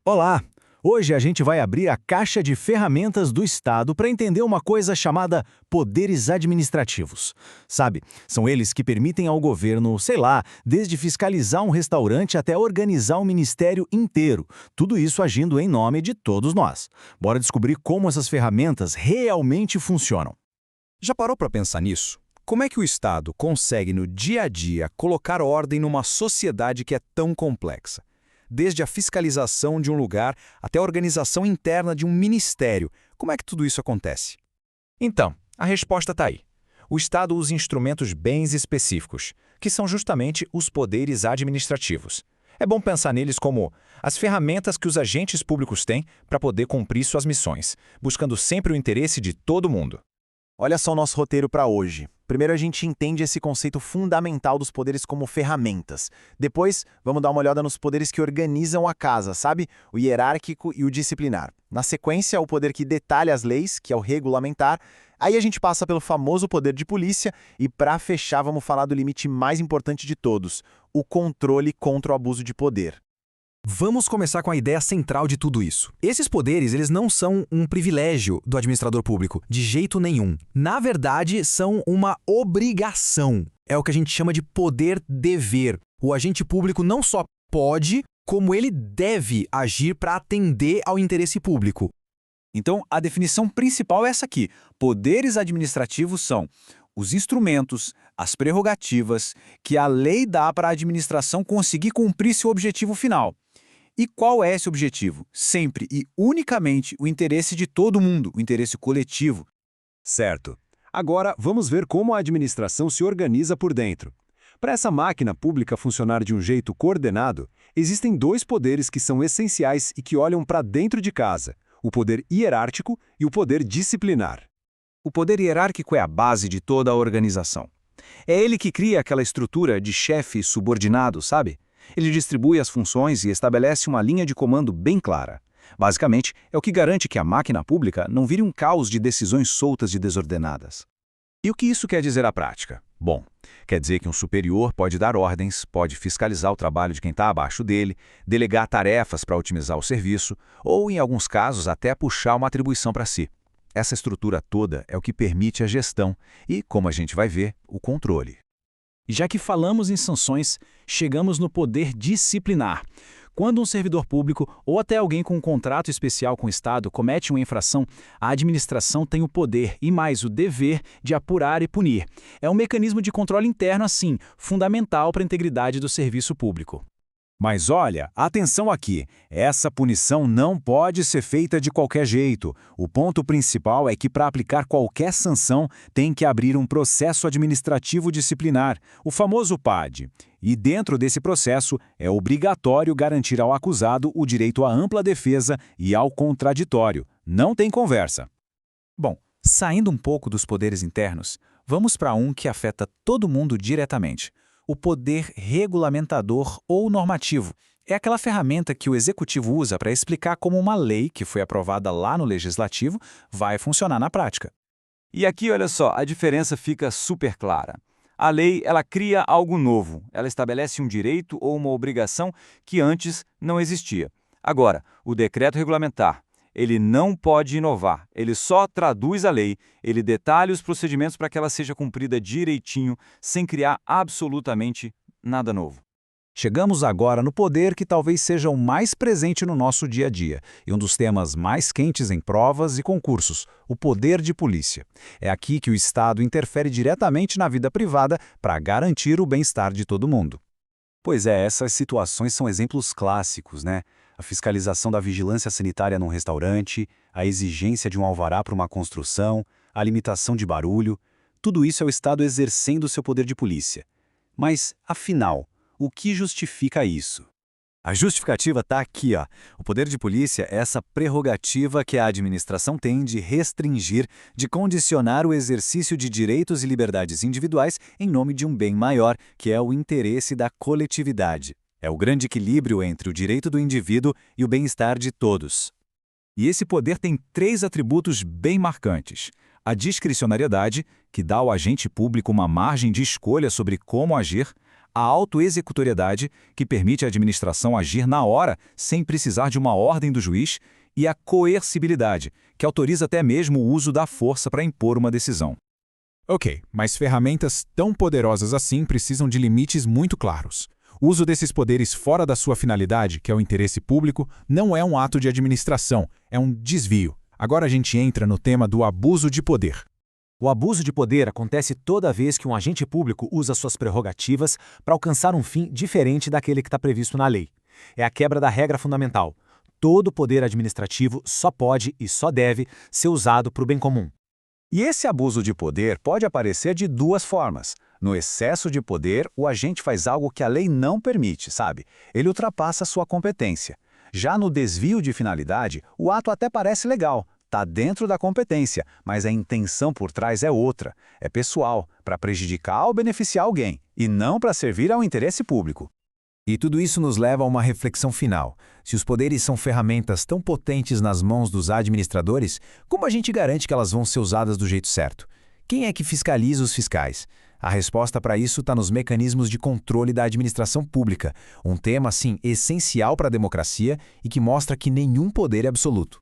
Olá! Hoje a gente vai abrir a caixa de ferramentas do Estado para entender uma coisa chamada poderes administrativos. Sabe, são eles que permitem ao governo, sei lá, desde fiscalizar um restaurante até organizar um ministério inteiro. Tudo isso agindo em nome de todos nós. Bora descobrir como essas ferramentas realmente funcionam. Já parou para pensar nisso? Como é que o Estado consegue, no dia a dia, colocar ordem numa sociedade que é tão complexa? Desde a fiscalização de um lugar até a organização interna de um ministério. Como é que tudo isso acontece? Então, a resposta está aí. O Estado usa instrumentos bem específicos, que são justamente os poderes administrativos. É bom pensar neles como as ferramentas que os agentes públicos têm para poder cumprir suas missões, buscando sempre o interesse de todo mundo. Olha só o nosso roteiro para hoje. Primeiro a gente entende esse conceito fundamental dos poderes como ferramentas. Depois, vamos dar uma olhada nos poderes que organizam a casa, sabe? O hierárquico e o disciplinar. Na sequência, o poder que detalha as leis, que é o regulamentar. Aí a gente passa pelo famoso poder de polícia e para fechar vamos falar do limite mais importante de todos, o controle contra o abuso de poder. Vamos começar com a ideia central de tudo isso. Esses poderes, eles não são um privilégio do administrador público, de jeito nenhum. Na verdade, são uma obrigação. É o que a gente chama de poder-dever. O agente público não só pode, como ele deve agir para atender ao interesse público. Então, a definição principal é essa aqui. Poderes administrativos são os instrumentos, as prerrogativas que a lei dá para a administração conseguir cumprir seu objetivo final. E qual é esse objetivo? Sempre e unicamente o interesse de todo mundo, o interesse coletivo. Certo. Agora, vamos ver como a administração se organiza por dentro. Para essa máquina pública funcionar de um jeito coordenado, existem dois poderes que são essenciais e que olham para dentro de casa: o poder hierárquico e o poder disciplinar. O poder hierárquico é a base de toda a organização. É ele que cria aquela estrutura de chefe subordinado, sabe? Ele distribui as funções e estabelece uma linha de comando bem clara. Basicamente, é o que garante que a máquina pública não vire um caos de decisões soltas e desordenadas. E o que isso quer dizer à prática? Bom, quer dizer que um superior pode dar ordens, pode fiscalizar o trabalho de quem está abaixo dele, delegar tarefas para otimizar o serviço, ou, em alguns casos, até puxar uma atribuição para si. Essa estrutura toda é o que permite a gestão e, como a gente vai ver, o controle. E já que falamos em sanções, chegamos no poder disciplinar. Quando um servidor público ou até alguém com um contrato especial com o Estado comete uma infração, a administração tem o poder e mais o dever de apurar e punir. É um mecanismo de controle interno, assim, fundamental para a integridade do serviço público. Mas olha, atenção aqui, essa punição não pode ser feita de qualquer jeito. O ponto principal é que para aplicar qualquer sanção tem que abrir um processo administrativo disciplinar, o famoso PAD. E dentro desse processo é obrigatório garantir ao acusado o direito à ampla defesa e ao contraditório. Não tem conversa. Bom, saindo um pouco dos poderes internos, vamos para um que afeta todo mundo diretamente. O poder regulamentador ou normativo. É aquela ferramenta que o executivo usa para explicar como uma lei que foi aprovada lá no legislativo vai funcionar na prática. E aqui, olha só, a diferença fica super clara. A lei, ela cria algo novo. Ela estabelece um direito ou uma obrigação que antes não existia. Agora, o decreto regulamentar, ele não pode inovar, ele só traduz a lei, ele detalha os procedimentos para que ela seja cumprida direitinho, sem criar absolutamente nada novo. Chegamos agora no poder que talvez seja o mais presente no nosso dia a dia e um dos temas mais quentes em provas e concursos, o poder de polícia. É aqui que o Estado interfere diretamente na vida privada para garantir o bem-estar de todo mundo. Pois é, essas situações são exemplos clássicos, né? A fiscalização da vigilância sanitária num restaurante, a exigência de um alvará para uma construção, a limitação de barulho, tudo isso é o Estado exercendo seu poder de polícia. Mas, afinal, o que justifica isso? A justificativa está aqui, ó. O poder de polícia é essa prerrogativa que a administração tem de restringir, de condicionar o exercício de direitos e liberdades individuais em nome de um bem maior, que é o interesse da coletividade. É o grande equilíbrio entre o direito do indivíduo e o bem-estar de todos. E esse poder tem três atributos bem marcantes. A discricionariedade, que dá ao agente público uma margem de escolha sobre como agir, a autoexecutoriedade, que permite à administração agir na hora, sem precisar de uma ordem do juiz, e a coercibilidade, que autoriza até mesmo o uso da força para impor uma decisão. Ok, mas ferramentas tão poderosas assim precisam de limites muito claros. O uso desses poderes fora da sua finalidade, que é o interesse público, não é um ato de administração, é um desvio. Agora a gente entra no tema do abuso de poder. O abuso de poder acontece toda vez que um agente público usa suas prerrogativas para alcançar um fim diferente daquele que está previsto na lei. É a quebra da regra fundamental. Todo poder administrativo só pode e só deve ser usado para o bem comum. E esse abuso de poder pode aparecer de duas formas. No excesso de poder, o agente faz algo que a lei não permite, sabe? Ele ultrapassa sua competência. Já no desvio de finalidade, o ato até parece legal, está dentro da competência, mas a intenção por trás é outra. É pessoal, para prejudicar ou beneficiar alguém, e não para servir ao interesse público. E tudo isso nos leva a uma reflexão final. Se os poderes são ferramentas tão potentes nas mãos dos administradores, como a gente garante que elas vão ser usadas do jeito certo? Quem é que fiscaliza os fiscais? A resposta para isso está nos mecanismos de controle da administração pública, um tema, assim, essencial para a democracia e que mostra que nenhum poder é absoluto.